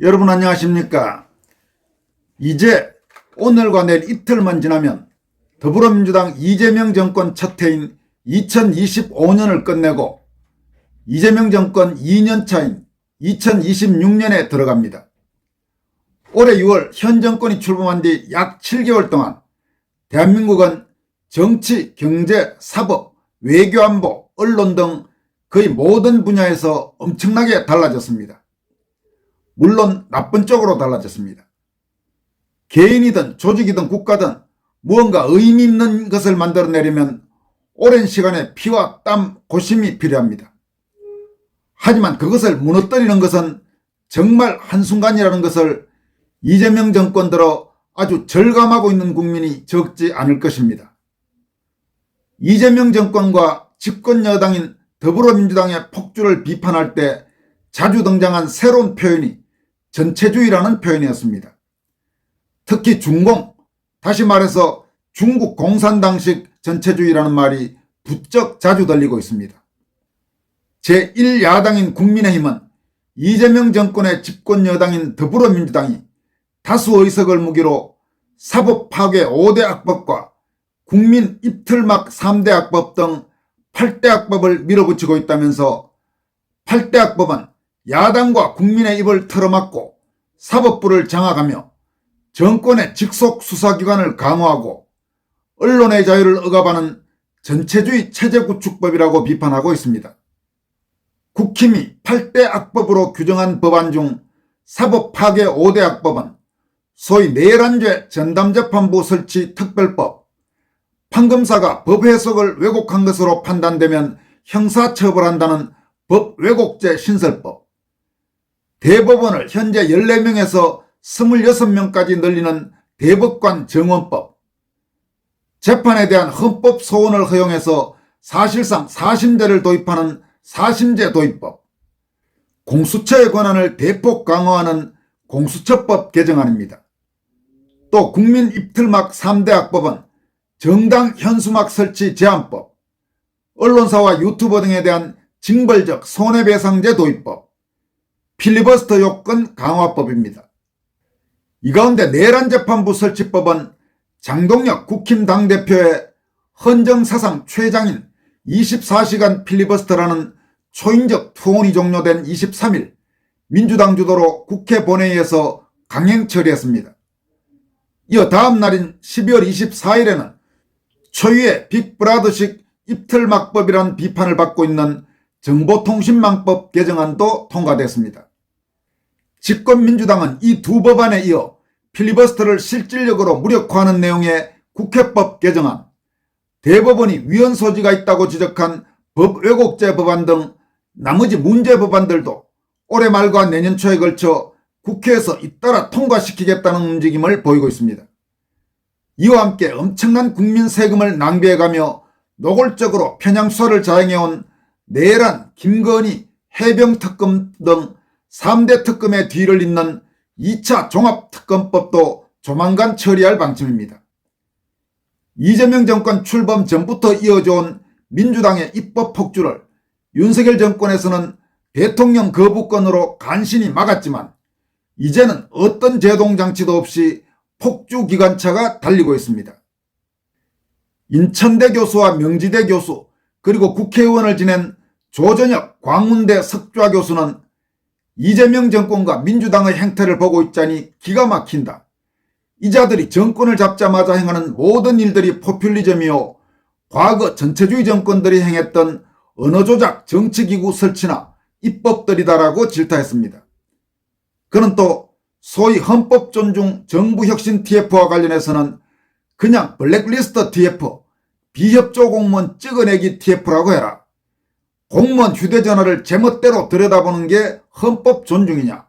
여러분 안녕하십니까? 이제 오늘과 내일 이틀만 지나면 더불어민주당 이재명 정권 첫 해인 2025년을 끝내고 이재명 정권 2년차인 2026년에 들어갑니다. 올해 6월 현 정권이 출범한 뒤 약 7개월 동안 대한민국은 정치, 경제, 사법, 외교, 안보, 언론 등 거의 모든 분야에서 엄청나게 달라졌습니다. 물론 나쁜 쪽으로 달라졌습니다. 개인이든 조직이든 국가든 무언가 의미 있는 것을 만들어내려면 오랜 시간의 피와 땀, 고심이 필요합니다. 하지만 그것을 무너뜨리는 것은 정말 한순간이라는 것을 이재명 정권 들어 아주 절감하고 있는 국민이 적지 않을 것입니다. 이재명 정권과 집권 여당인 더불어민주당의 폭주를 비판할 때 자주 등장한 새로운 표현이 전체주의라는 표현이었습니다. 특히 중공, 다시 말해서 중국 공산당식 전체주의라는 말이 부쩍 자주 들리고 있습니다. 제1야당인 국민의힘은 이재명 정권의 집권 여당인 더불어민주당이 다수 의석을 무기로 사법 파괴 5대 악법과 국민 입틀막 3대 악법 등 8대 악법을 밀어붙이고 있다면서 8대 악법은 야당과 국민의 입을 틀어막고 사법부를 장악하며 정권의 직속 수사기관을 강화하고 언론의 자유를 억압하는 전체주의 체제구축법이라고 비판하고 있습니다. 국힘이 8대 악법으로 규정한 법안 중 사법 파괴 5대 악법은 소위 내란죄 전담재판부 설치 특별법, 판검사가 법 해석을 왜곡한 것으로 판단되면 형사처벌한다는 법 왜곡죄 신설법, 대법원을 현재 14명에서 26명까지 늘리는 대법관 정원법, 재판에 대한 헌법 소원을 허용해서 사실상 사심제를 도입하는 사심제 도입법, 공수처의 권한을 대폭 강화하는 공수처법 개정안입니다. 또 국민 입틀막 3대 악법은 정당 현수막 설치 제한법, 언론사와 유튜버 등에 대한 징벌적 손해배상제 도입법, 필리버스터 요건 강화법입니다. 이 가운데 내란재판부 설치법은 장동혁 국힘 당대표의 헌정사상 최장인 24시간 필리버스터라는 초인적 투혼이 종료된 23일 민주당 주도로 국회 본회의에서 강행 처리했습니다. 이어 다음 날인 12월 24일에는 초유의 빅브라더식 입틀막법이라는 비판을 받고 있는 정보통신망법 개정안도 통과됐습니다. 집권민주당은 이 두 법안에 이어 필리버스터를 실질적으로 무력화하는 내용의 국회법 개정안, 대법원이 위헌 소지가 있다고 지적한 법 왜곡죄 법안 등 나머지 문제 법안들도 올해 말과 내년 초에 걸쳐 국회에서 잇따라 통과시키겠다는 움직임을 보이고 있습니다. 이와 함께 엄청난 국민 세금을 낭비해가며 노골적으로 편향 수사를 자행해온 내란, 김건희, 해병특검 등 3대 특검의 뒤를 잇는 2차 종합특검법도 조만간 처리할 방침입니다. 이재명 정권 출범 전부터 이어져온 민주당의 입법 폭주를 윤석열 정권에서는 대통령 거부권으로 간신히 막았지만 이제는 어떤 제동장치도 없이 폭주 기관차가 달리고 있습니다. 인천대 교수와 명지대 교수 그리고 국회의원을 지낸 조전혁 광운대 석좌 교수는 이재명 정권과 민주당의 행태를 보고 있자니 기가 막힌다. 이 자들이 정권을 잡자마자 행하는 모든 일들이 포퓰리즘이요, 과거 전체주의 정권들이 행했던 언어조작 정치기구 설치나 입법들이다라고 질타했습니다. 그는 또 소위 헌법 존중 정부혁신 TF와 관련해서는 그냥 블랙리스트 TF, 비협조 공무원 찍어내기 TF라고 해라. 공무원 휴대전화를 제멋대로 들여다보는 게 헌법 존중이냐.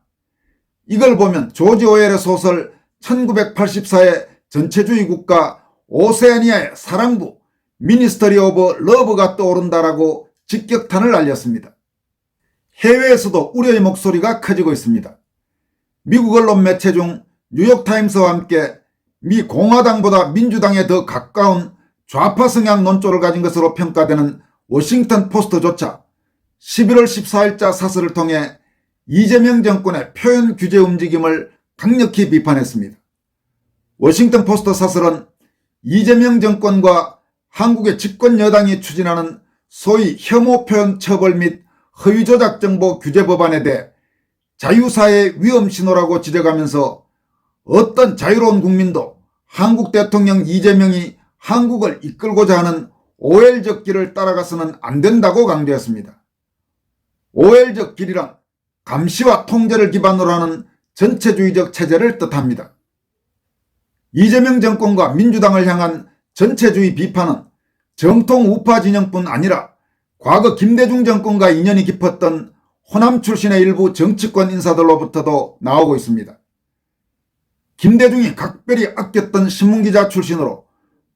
이걸 보면 조지 오웰의 소설 1984의 전체주의 국가 오세아니아의 사랑부 미니스터리 오브 러브가 떠오른다라고 직격탄을 날렸습니다. 해외에서도 우려의 목소리가 커지고 있습니다. 미국 언론 매체 중 뉴욕타임스와 함께 미 공화당보다 민주당에 더 가까운 좌파 성향 논조를 가진 것으로 평가되는 워싱턴 포스트조차 11월 14일자 사설을 통해 이재명 정권의 표현 규제 움직임을 강력히 비판했습니다. 워싱턴 포스트 사설은 이재명 정권과 한국의 집권 여당이 추진하는 소위 혐오 표현 처벌 및 허위 조작 정보 규제 법안에 대해 자유사회의 위험 신호라고 지적하면서 어떤 자유로운 국민도 한국 대통령 이재명이 한국을 이끌고자 하는 오헬적 길을 따라가서는 안 된다고 강조했습니다. 오헬적 길이란 감시와 통제를 기반으로 하는 전체주의적 체제를 뜻합니다. 이재명 정권과 민주당을 향한 전체주의 비판은 정통 우파 진영뿐 아니라 과거 김대중 정권과 인연이 깊었던 호남 출신의 일부 정치권 인사들로부터도 나오고 있습니다. 김대중이 각별히 아꼈던 신문기자 출신으로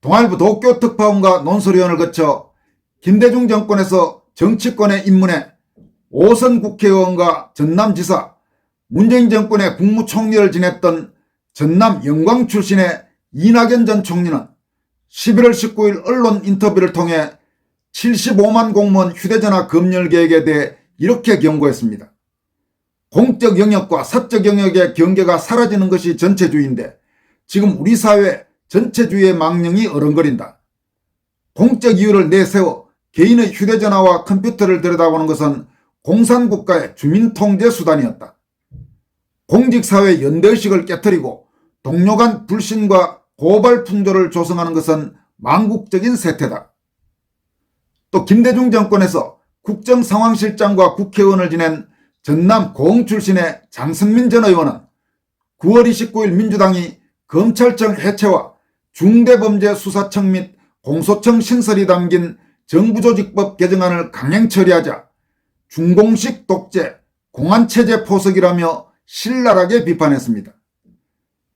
동아일보 도쿄특파원과 논설위원을 거쳐 김대중 정권에서 정치권에 입문해 5선 국회의원과 전남지사, 문재인 정권의 국무총리를 지냈던 전남 영광 출신의 이낙연 전 총리는 11월 19일 언론 인터뷰를 통해 75만 공무원 휴대전화 검열 계획에 대해 이렇게 경고했습니다. 공적 영역과 사적 영역의 경계가 사라지는 것이 전체주의인데 지금 우리 사회 전체주의의 망령이 어른거린다. 공적 이유를 내세워 개인의 휴대전화와 컴퓨터를 들여다보는 것은 공산국가의 주민통제 수단이었다. 공직사회의 연대의식을 깨뜨리고 동료 간 불신과 고발 풍조를 조성하는 것은 망국적인 세태다. 또 김대중 정권에서 국정상황실장과 국회의원을 지낸 전남 고흥 출신의 장승민 전 의원은 9월 29일 민주당이 검찰청 해체와 중대범죄수사청 및 공소청 신설이 담긴 정부조직법 개정안을 강행 처리하자 중공식 독재, 공안체제 포석이라며 신랄하게 비판했습니다.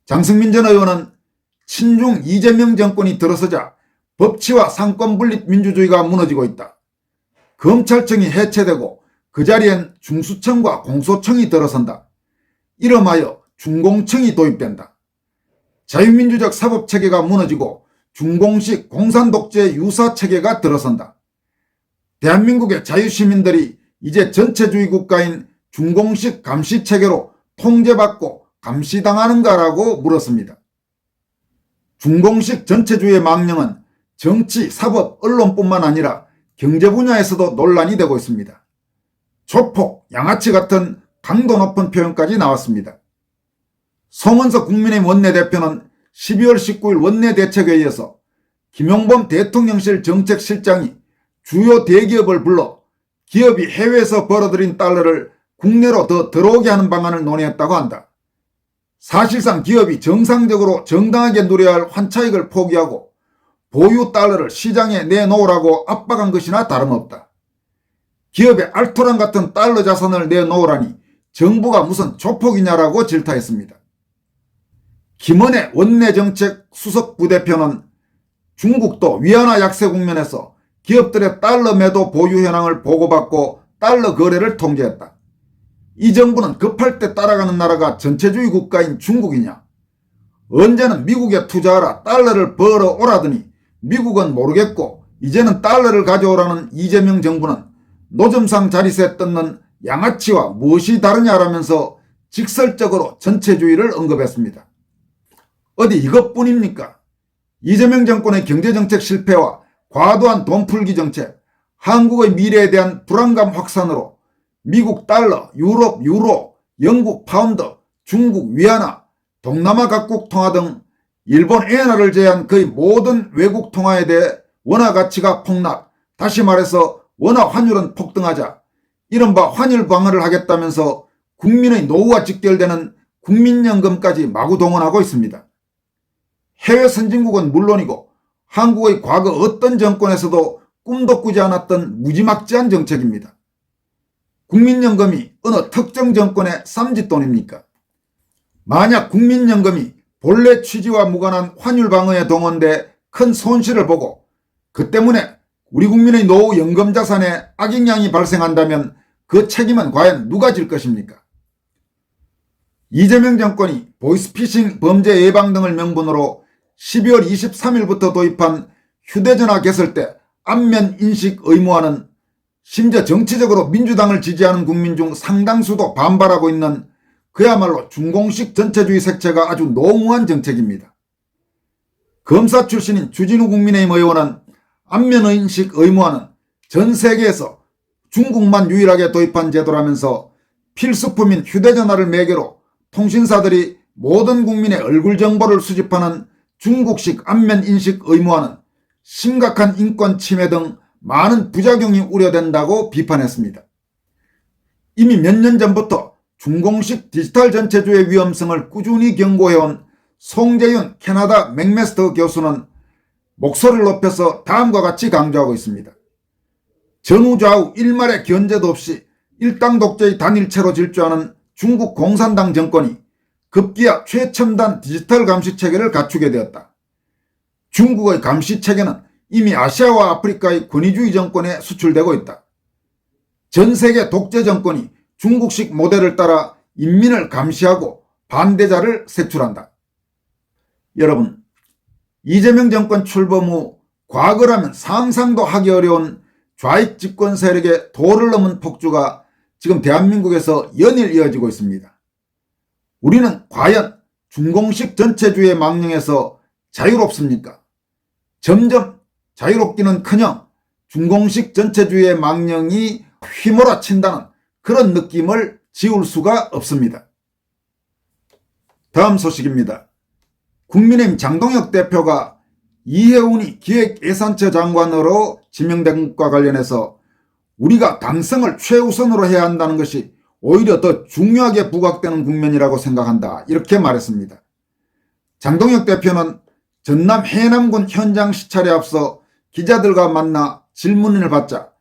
장승민 전 의원은 친중 이재명 정권이 들어서자 법치와 상권 분립 민주주의가 무너지고 있다. 검찰청이 해체되고 그 자리엔 중수청과 공소청이 들어선다. 이름하여 중공청이 도입된다. 자유민주적 사법체계가 무너지고 중공식 공산독재 유사체계가 들어선다. 대한민국의 자유시민들이 이제 전체주의 국가인 중공식 감시체계로 통제받고 감시당하는가라고 물었습니다. 중공식 전체주의의 망령은 정치, 사법, 언론뿐만 아니라 경제 분야에서도 논란이 되고 있습니다. 조폭, 양아치 같은 강도 높은 표현까지 나왔습니다. 송원석 국민의힘 원내대표는 12월 19일 원내대책회의에서 김용범 대통령실 정책실장이 주요 대기업을 불러 기업이 해외에서 벌어들인 달러를 국내로 더 들어오게 하는 방안을 논의했다고 한다. 사실상 기업이 정상적으로 정당하게 누려야 할 환차익을 포기하고 보유 달러를 시장에 내놓으라고 압박한 것이나 다름없다. 기업의 알토란 같은 달러 자산을 내놓으라니 정부가 무슨 조폭이냐라고 질타했습니다. 김은혜 원내정책 수석 부대표는 중국도 위안화 약세 국면에서 기업들의 달러 매도 보유 현황을 보고받고 달러 거래를 통제했다. 이 정부는 급할 때 따라가는 나라가 전체주의 국가인 중국이냐? 언제는 미국에 투자하라 달러를 벌어오라더니 미국은 모르겠고 이제는 달러를 가져오라는 이재명 정부는 노점상 자리세 뜯는 양아치와 무엇이 다르냐라면서 직설적으로 전체주의를 언급했습니다. 어디 이것뿐입니까? 이재명 정권의 경제정책 실패와 과도한 돈풀기 정책, 한국의 미래에 대한 불안감 확산으로 미국 달러, 유럽 유로, 영국 파운드, 중국 위안화, 동남아 각국 통화 등 일본 엔화를 제외한 거의 모든 외국 통화에 대해 원화 가치가 폭락, 다시 말해서 원화 환율은 폭등하자 이른바 환율 방어를 하겠다면서 국민의 노후와 직결되는 국민연금까지 마구 동원하고 있습니다. 해외 선진국은 물론이고 한국의 과거 어떤 정권에서도 꿈도 꾸지 않았던 무지막지한 정책입니다. 국민연금이 어느 특정 정권의 쌈짓돈입니까? 만약 국민연금이 본래 취지와 무관한 환율 방어에 동원돼 큰 손실을 보고 그 때문에 우리 국민의 노후 연금 자산에 악영향이 발생한다면 그 책임은 과연 누가 질 것입니까? 이재명 정권이 보이스피싱 범죄 예방 등을 명분으로 12월 23일부터 도입한 휴대전화 개설 때 안면 인식 의무화는 심지어 정치적으로 민주당을 지지하는 국민 중 상당수도 반발하고 있는 그야말로 중공식 전체주의 색채가 아주 농후한 정책입니다. 검사 출신인 주진우 국민의힘 의원은 안면인식 의무화는 전 세계에서 중국만 유일하게 도입한 제도라면서 필수품인 휴대전화를 매개로 통신사들이 모든 국민의 얼굴 정보를 수집하는 중국식 안면인식 의무화는 심각한 인권 침해 등 많은 부작용이 우려된다고 비판했습니다. 이미 몇 년 전부터 중공식 디지털 전체주의 위험성을 꾸준히 경고해온 송재윤 캐나다 맥메스터 교수는 목소리를 높여서 다음과 같이 강조하고 있습니다. 전후좌우 일말의 견제도 없이 일당 독재의 단일체로 질주하는 중국 공산당 정권이 급기야 최첨단 디지털 감시체계를 갖추게 되었다. 중국의 감시체계는 이미 아시아와 아프리카의 권위주의 정권에 수출되고 있다. 전 세계 독재 정권이 중국식 모델을 따라 인민을 감시하고 반대자를 색출한다. 여러분, 이재명 정권 출범 후 과거라면 상상도 하기 어려운 좌익 집권 세력의 도를 넘은 폭주가 지금 대한민국에서 연일 이어지고 있습니다. 우리는 과연 중공식 전체주의 망령에서 자유롭습니까? 점점 자유롭기는커녕 중공식 전체주의의 망령이 휘몰아친다는 그런 느낌을 지울 수가 없습니다. 다음 소식입니다. 국민의힘 장동혁 대표가 이해운이 기획예산처 장관으로 지명된 것과 관련해서 우리가 당성을 최우선으로 해야 한다는 것이 오히려 더 중요하게 부각되는 국면이라고 생각한다, 이렇게 말했습니다. 장동혁 대표는 전남 해남군 현장 시찰에 앞서 기자들과 만나 질문을 받자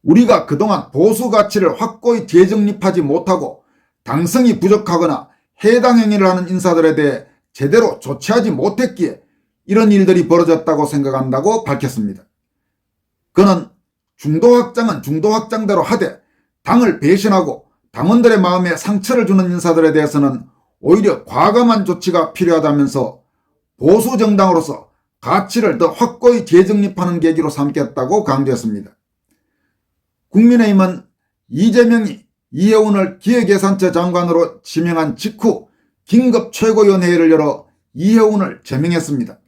우리가 그동안 보수 가치를 확고히 재정립하지 못하고 당성이 부족하거나 해당 행위를 하는 인사들에 대해 제대로 조치하지 못했기에 이런 일들이 벌어졌다고 생각한다고 밝혔습니다. 그는 중도 확장은 중도 확장대로 하되 당을 배신하고 당원들의 마음에 상처를 주는 인사들에 대해서는 오히려 과감한 조치가 필요하다면서 보수 정당으로서 가치를 더 확고히 재정립하는 계기로 삼겠다고 강조했습니다. 국민의힘은 이재명이 이해운을 기획예산처 장관으로 지명한 직후 긴급 최고위원회의를 열어 이해운을 제명했습니다.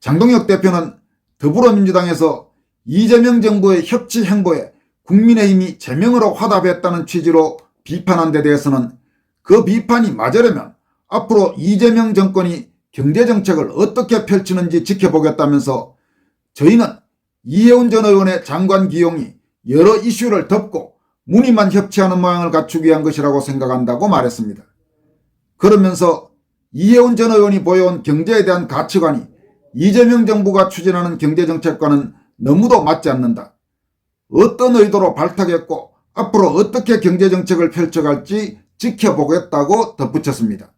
장동혁 대표는 더불어민주당에서 이재명 정부의 협치 행보에 국민의힘이 제명으로 화답했다는 취지로 비판한 데 대해서는 그 비판이 맞으려면 앞으로 이재명 정권이 경제정책을 어떻게 펼치는지 지켜보겠다면서 저희는 이해운 전 의원의 장관 기용이 여러 이슈를 덮고 무늬만 협치하는 모양을 갖추기 위한 것이라고 생각한다고 말했습니다. 그러면서 이해운 전 의원이 보여온 경제에 대한 가치관이 이재명 정부가 추진하는 경제정책과는 너무도 맞지 않는다. 어떤 의도로 발탁했고 앞으로 어떻게 경제정책을 펼쳐갈지 지켜보겠다고 덧붙였습니다.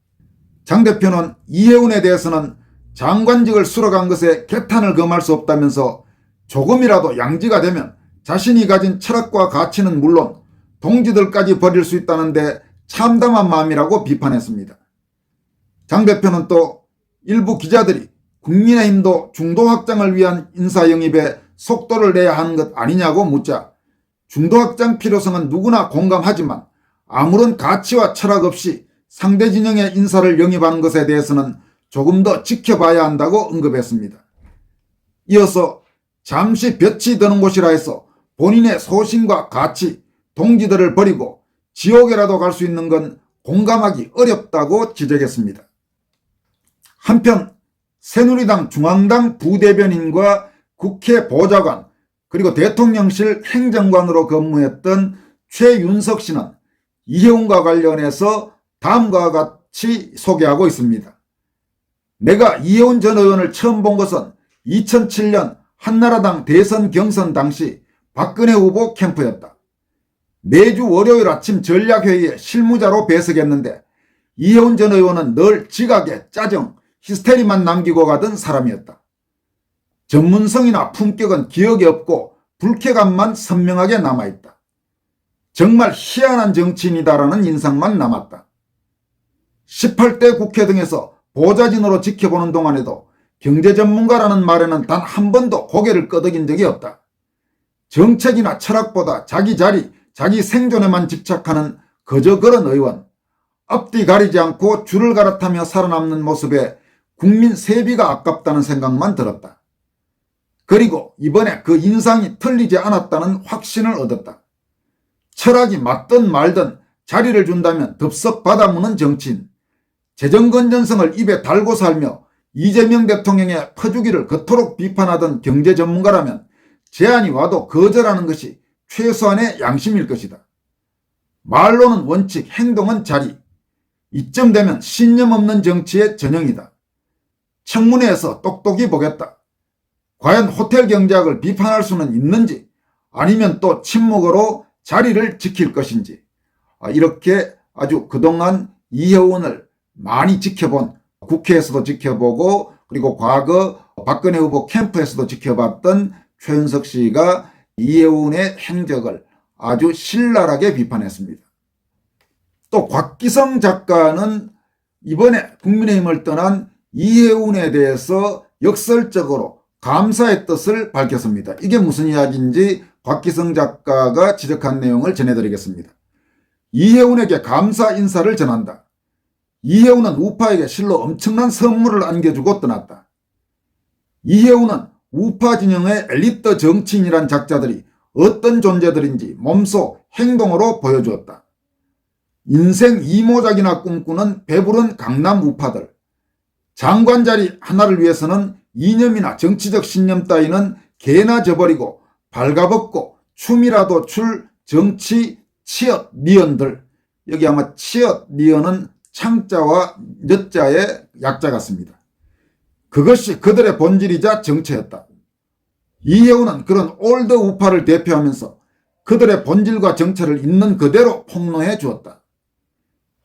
장 대표는 이해운에 대해서는 장관직을 수락한 것에 개탄을 금할 수 없다면서 조금이라도 양지가 되면 자신이 가진 철학과 가치는 물론 동지들까지 버릴 수 있다는데 참담한 마음이라고 비판했습니다. 장 대표는 또 일부 기자들이 국민의힘도 중도 확장을 위한 인사 영입에 속도를 내야 하는 것 아니냐고 묻자 중도 확장 필요성은 누구나 공감하지만 아무런 가치와 철학 없이 상대 진영의 인사를 영입하는 것에 대해서는 조금 더 지켜봐야 한다고 언급했습니다. 이어서 잠시 볕이 드는 곳이라 해서 본인의 소신과 가치, 동지들을 버리고 지옥에라도 갈 수 있는 건 공감하기 어렵다고 지적했습니다. 한편 새누리당 중앙당 부대변인과 국회 보좌관 그리고 대통령실 행정관으로 근무했던 최윤석 씨는 이해운과 관련해서 다음과 같이 소개하고 있습니다. 내가 이해운 전 의원을 처음 본 것은 2007년 한나라당 대선 경선 당시 박근혜 후보 캠프였다. 매주 월요일 아침 전략회의에 실무자로 배석했는데 이해운 전 의원은 늘 지각에 짜증, 히스테리만 남기고 가던 사람이었다. 전문성이나 품격은 기억에 없고 불쾌감만 선명하게 남아있다. 정말 희한한 정치인이다라는 인상만 남았다. 18대 국회 등에서 보좌진으로 지켜보는 동안에도 경제전문가라는 말에는 단 한 번도 고개를 끄덕인 적이 없다. 정책이나 철학보다 자기 자리, 자기 생존에만 집착하는 그저 그런 의원, 앞뒤 가리지 않고 줄을 갈아타며 살아남는 모습에 국민 세비가 아깝다는 생각만 들었다. 그리고 이번에 그 인상이 틀리지 않았다는 확신을 얻었다. 철학이 맞든 말든 자리를 준다면 덥석 받아무는 정치인, 재정건전성을 입에 달고 살며 이재명 대통령의 퍼주기를 그토록 비판하던 경제 전문가라면 제안이 와도 거절하는 것이 최소한의 양심일 것이다. 말로는 원칙, 행동은 자리. 이쯤 되면 신념 없는 정치의 전형이다. 청문회에서 똑똑히 보겠다. 과연 호텔 경제학을 비판할 수는 있는지, 아니면 또 침묵으로 자리를 지킬 것인지, 이렇게 아주 그동안 이혜훈을 많이 지켜본, 국회에서도 지켜보고 그리고 과거 박근혜 후보 캠프에서도 지켜봤던 최윤석 씨가 이혜훈의 행적을 아주 신랄하게 비판했습니다. 또 곽기성 작가는 이번에 국민의힘을 떠난 이혜훈에 대해서 역설적으로 감사의 뜻을 밝혔습니다. 이게 무슨 이야기인지 곽기성 작가가 지적한 내용을 전해드리겠습니다. 이혜훈에게 감사 인사를 전한다. 이혜훈은 우파에게 실로 엄청난 선물을 안겨주고 떠났다. 이혜훈은 우파 진영의 엘리트 정치인이란 작자들이 어떤 존재들인지 몸소 행동으로 보여주었다. 인생 이모작이나 꿈꾸는 배부른 강남 우파들, 장관 자리 하나를 위해서는 이념이나 정치적 신념 따위는 개나 저버리고 발가벗고 춤이라도 출 정치 치엇 니언들, 여기 아마 치엇 니언은 창자와 엿자의 약자 같습니다. 그것이 그들의 본질이자 정체였다. 이혜훈은 그런 올드 우파를 대표하면서 그들의 본질과 정체를 있는 그대로 폭로해 주었다.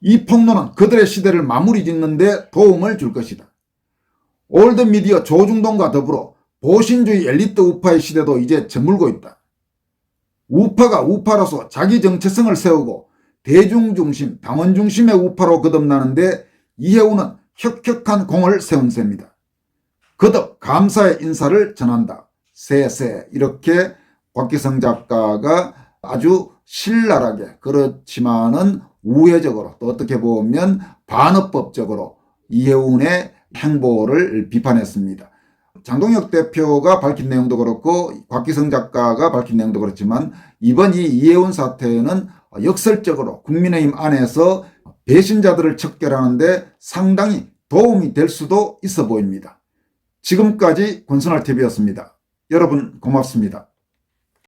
이 폭로는 그들의 시대를 마무리 짓는 데 도움을 줄 것이다. 올드 미디어 조중동과 더불어 보신주의 엘리트 우파의 시대도 이제 저물고 있다. 우파가 우파로서 자기 정체성을 세우고 대중 중심, 당원 중심의 우파로 거듭나는데 이혜훈은 혁혁한 공을 세운 셈이다. 거듭 감사의 인사를 전한다. 세세, 이렇게 곽기성 작가가 아주 신랄하게, 그렇지만은 우회적으로, 또 어떻게 보면 반어법적으로 이혜훈의 행보를 비판했습니다. 장동혁 대표가 밝힌 내용도 그렇고 곽기성 작가가 밝힌 내용도 그렇지만 이번 이 이혜훈 사태는 역설적으로 국민의힘 안에서 배신자들을 척결하는 데 상당히 도움이 될 수도 있어 보입니다. 지금까지 권순할TV였습니다. 여러분 고맙습니다.